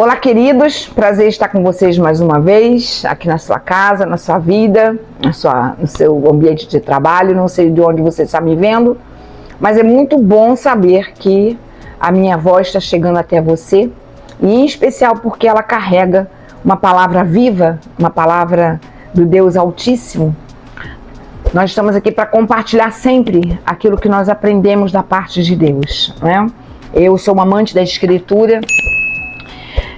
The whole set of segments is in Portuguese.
Olá, queridos, prazer estar com vocês mais uma vez, aqui na sua casa, na sua vida, no seu ambiente de trabalho. Não sei de onde você está me vendo, mas é muito bom saber que a minha voz está chegando até você, e em especial porque ela carrega uma palavra viva, uma palavra do Deus Altíssimo. Nós estamos aqui para compartilhar sempre aquilo que nós aprendemos da parte de Deus, né? Eu sou uma amante da Escritura.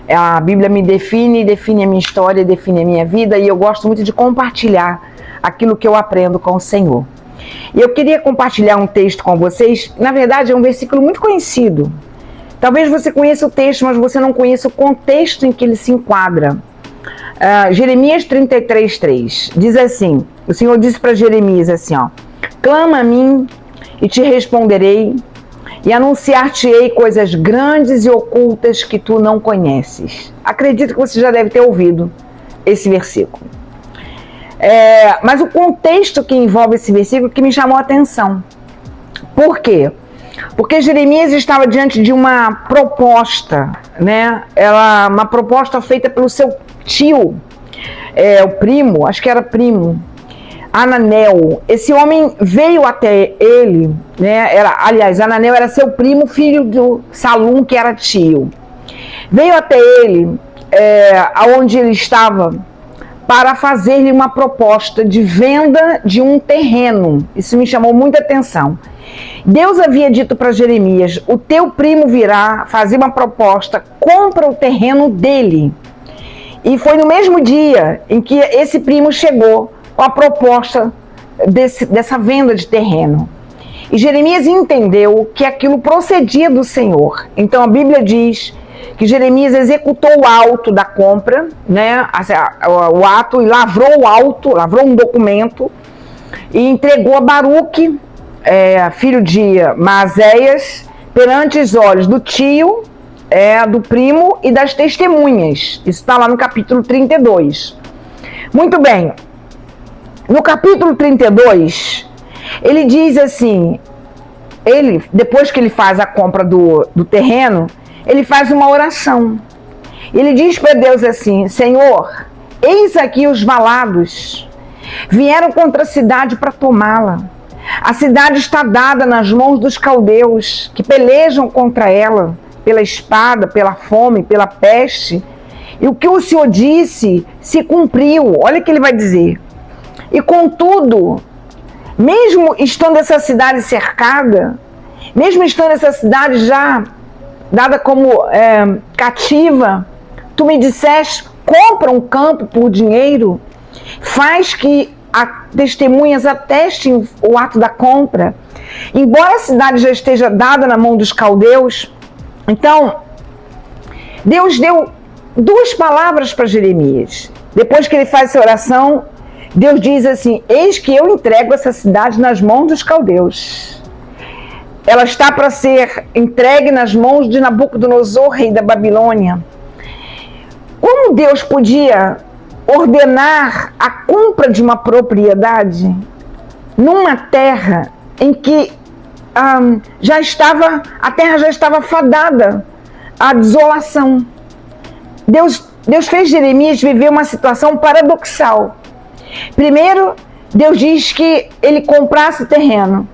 A Bíblia me define a minha história, define a minha vida, e eu gosto muito de compartilhar aquilo que eu aprendo com o Senhor. E eu queria compartilhar um texto com vocês. Na verdade, é um versículo muito conhecido. Talvez você conheça o texto, mas você não conheça o contexto em que ele se enquadra. Jeremias 33:3 diz assim: o Senhor disse para Jeremias assim, ó: clama a mim e te responderei, e anunciar-te-ei coisas grandes e ocultas que tu não conheces. Acredito que você já deve ter ouvido esse versículo. Mas o contexto que envolve esse versículo que me chamou a atenção. Por quê? Porque Jeremias estava diante de uma proposta, né? Uma proposta feita pelo seu tio, o primo, acho que era primo, Ananel. Esse homem veio até ele, né? Aliás, Ananel era seu primo, filho do Salum, que era tio. Veio até ele, aonde ele estava, para fazer-lhe uma proposta de venda de um terreno. Isso me chamou muita atenção. Deus havia dito para Jeremias: o teu primo virá fazer uma proposta, compra o terreno dele. E foi no mesmo dia em que esse primo chegou com a proposta dessa venda de terreno. E Jeremias entendeu que aquilo procedia do Senhor. Então a Bíblia diz que Jeremias executou o auto da compra, né? O ato, e lavrou o auto, lavrou um documento e entregou a Baruque, filho de Maazéias, perante os olhos do tio, do primo e das testemunhas. Isso está lá no capítulo 32. Muito bem. No capítulo 32, ele diz assim, depois que ele faz a compra do terreno, ele faz uma oração. Ele diz para Deus assim: Senhor, eis aqui os valados, vieram contra a cidade para tomá-la. A cidade está dada nas mãos dos caldeus, que pelejam contra ela, pela espada, pela fome, pela peste. E o que o Senhor disse se cumpriu. Olha o que ele vai dizer. E contudo, mesmo estando essa cidade cercada, mesmo estando essa cidade já dada como cativa, tu me disseste: compra um campo por dinheiro, faz que testemunhas atestem o ato da compra, embora a cidade já esteja dada na mão dos caldeus. Então, Deus deu duas palavras para Jeremias. Depois que ele faz essa oração, Deus diz assim: eis que eu entrego essa cidade nas mãos dos caldeus. Ela está para ser entregue nas mãos de Nabucodonosor, rei da Babilônia. Como Deus podia ordenar a compra de uma propriedade numa terra em que a terra já estava fadada à desolação? Deus fez Jeremias viver uma situação paradoxal. Primeiro, Deus diz que ele comprasse o terreno,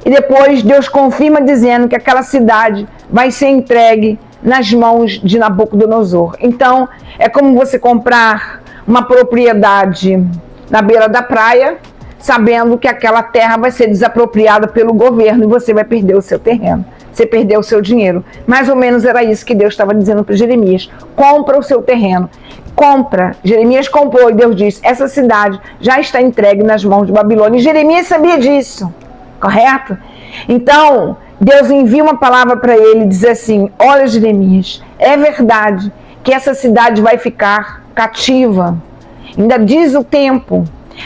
e depois Deus confirma dizendo que aquela cidade vai ser entregue nas mãos de Nabucodonosor. Então, é como você comprar uma propriedade na beira da praia, sabendo que aquela terra vai ser desapropriada pelo governo e você vai perder o seu terreno. Você perdeu o seu dinheiro. Mais ou menos era isso que Deus estava dizendo para Jeremias: compra o seu terreno. Compra. Jeremias comprou e Deus disse: essa cidade já está entregue nas mãos de Babilônia. E Jeremias sabia disso, correto? Então, Deus envia uma palavra para ele e diz assim: olha, Jeremias, é verdade que essa cidade vai ficar cativa. Ainda diz o tempo.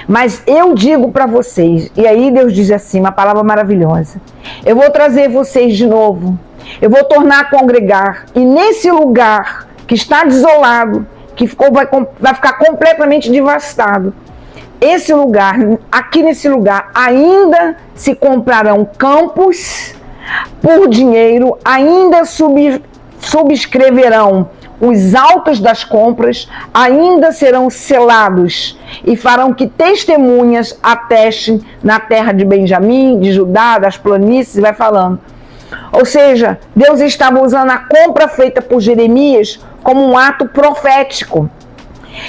Mas eu digo para vocês, e aí Deus diz assim, uma palavra maravilhosa: eu vou trazer vocês de novo, eu vou tornar a congregar, e nesse lugar que está desolado, que vai ficar completamente devastado, esse lugar, aqui nesse lugar, ainda se comprarão campos por dinheiro, ainda subscreverão os autos das compras ainda serão selados e farão que testemunhas atestem na terra de Benjamim, de Judá, das planícies, e vai falando. Ou seja, Deus estava usando a compra feita por Jeremias como um ato profético.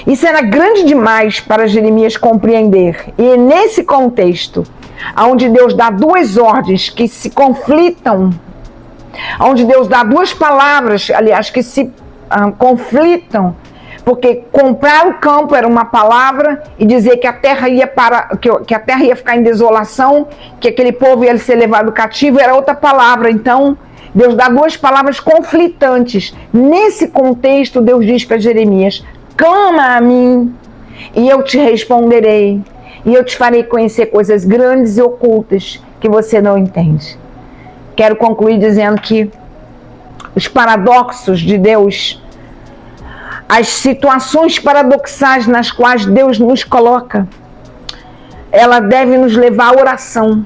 Isso era grande demais para Jeremias compreender. E é nesse contexto, onde Deus dá duas ordens que se conflitam, onde Deus dá duas palavras, aliás, que se conflitam, porque comprar o campo era uma palavra e dizer que a terra ia que a terra ia ficar em desolação, que aquele povo ia ser levado cativo, era outra palavra. Então, Deus dá duas palavras conflitantes. Nesse contexto, Deus diz para Jeremias: clama a mim e eu te responderei, e eu te farei conhecer coisas grandes e ocultas que você não entende. Quero concluir dizendo que os paradoxos de Deus, as situações paradoxais nas quais Deus nos coloca, ela deve nos levar à oração.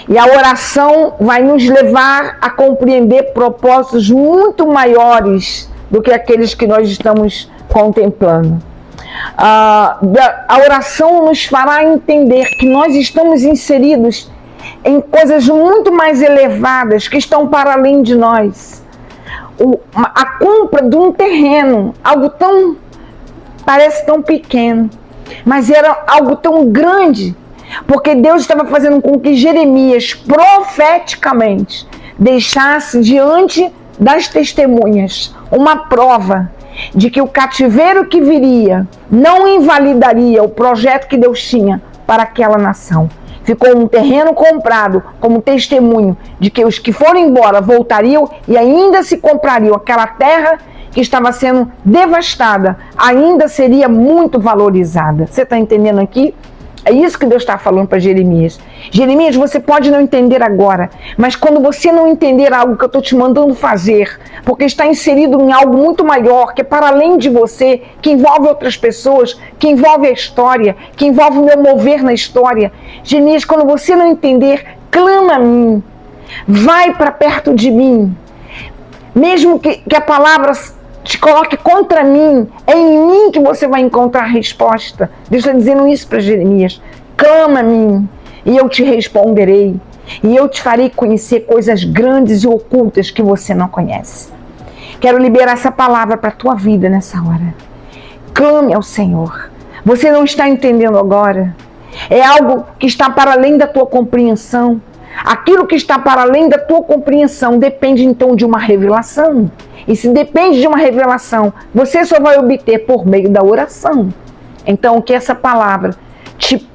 E a oração vai nos levar a compreender propósitos muito maiores do que aqueles que nós estamos contemplando. A oração nos fará entender que nós estamos inseridos em coisas muito mais elevadas que estão para além de nós. A compra de um terreno, algo parece tão pequeno, mas era algo tão grande, porque Deus estava fazendo com que Jeremias profeticamente deixasse diante das testemunhas uma prova de que o cativeiro que viria não invalidaria o projeto que Deus tinha para aquela nação. Ficou um terreno comprado como testemunho de que os que foram embora voltariam e ainda se comprariam. Aquela terra que estava sendo devastada ainda seria muito valorizada. Você está entendendo aqui? É isso que Deus está falando para Jeremias. Jeremias, você pode não entender agora, mas quando você não entender algo que eu estou te mandando fazer, porque está inserido em algo muito maior, que é para além de você, que envolve outras pessoas, que envolve a história, que envolve o meu mover na história. Jeremias, quando você não entender, clama a mim, vai para perto de mim, mesmo que a palavra te coloque contra mim, é em mim que você vai encontrar a resposta. Deus está dizendo isso para Jeremias. Clama a mim e eu te responderei, e eu te farei conhecer coisas grandes e ocultas que você não conhece. Quero liberar essa palavra para a tua vida nessa hora. Clame ao Senhor. Você não está entendendo agora. É algo que está para além da tua compreensão. Aquilo que está para além da tua compreensão depende então de uma revelação. E se depende de uma revelação, você só vai obter por meio da oração. Então, que essa palavra te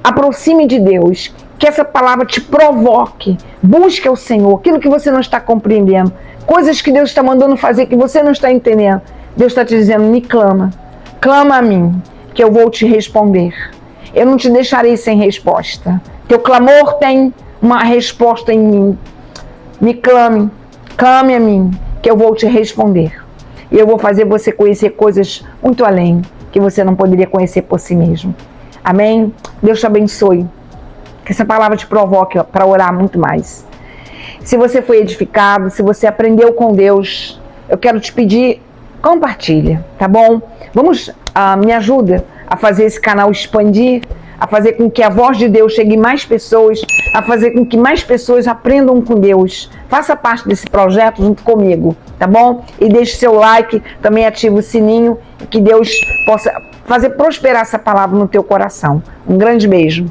aproxime de Deus, que essa palavra te provoque, busque ao Senhor, aquilo que você não está compreendendo, coisas que Deus está mandando fazer que você não está entendendo. Deus está te dizendo, me clama, clama a mim, que eu vou te responder. Eu não te deixarei sem resposta. Teu clamor tem uma resposta em mim. Me clame, clame a mim, que eu vou te responder. E eu vou fazer você conhecer coisas muito além, que você não poderia conhecer por si mesmo. Amém? Deus te abençoe. Que essa palavra te provoque para orar muito mais. Se você foi edificado, se você aprendeu com Deus, eu quero te pedir, compartilha, tá bom? Me ajuda a fazer esse canal expandir, a fazer com que a voz de Deus chegue em mais pessoas, a fazer com que mais pessoas aprendam com Deus. Faça parte desse projeto junto comigo, tá bom? E deixe seu like, também ative o sininho, que Deus possa fazer prosperar essa palavra no teu coração. Um grande beijo.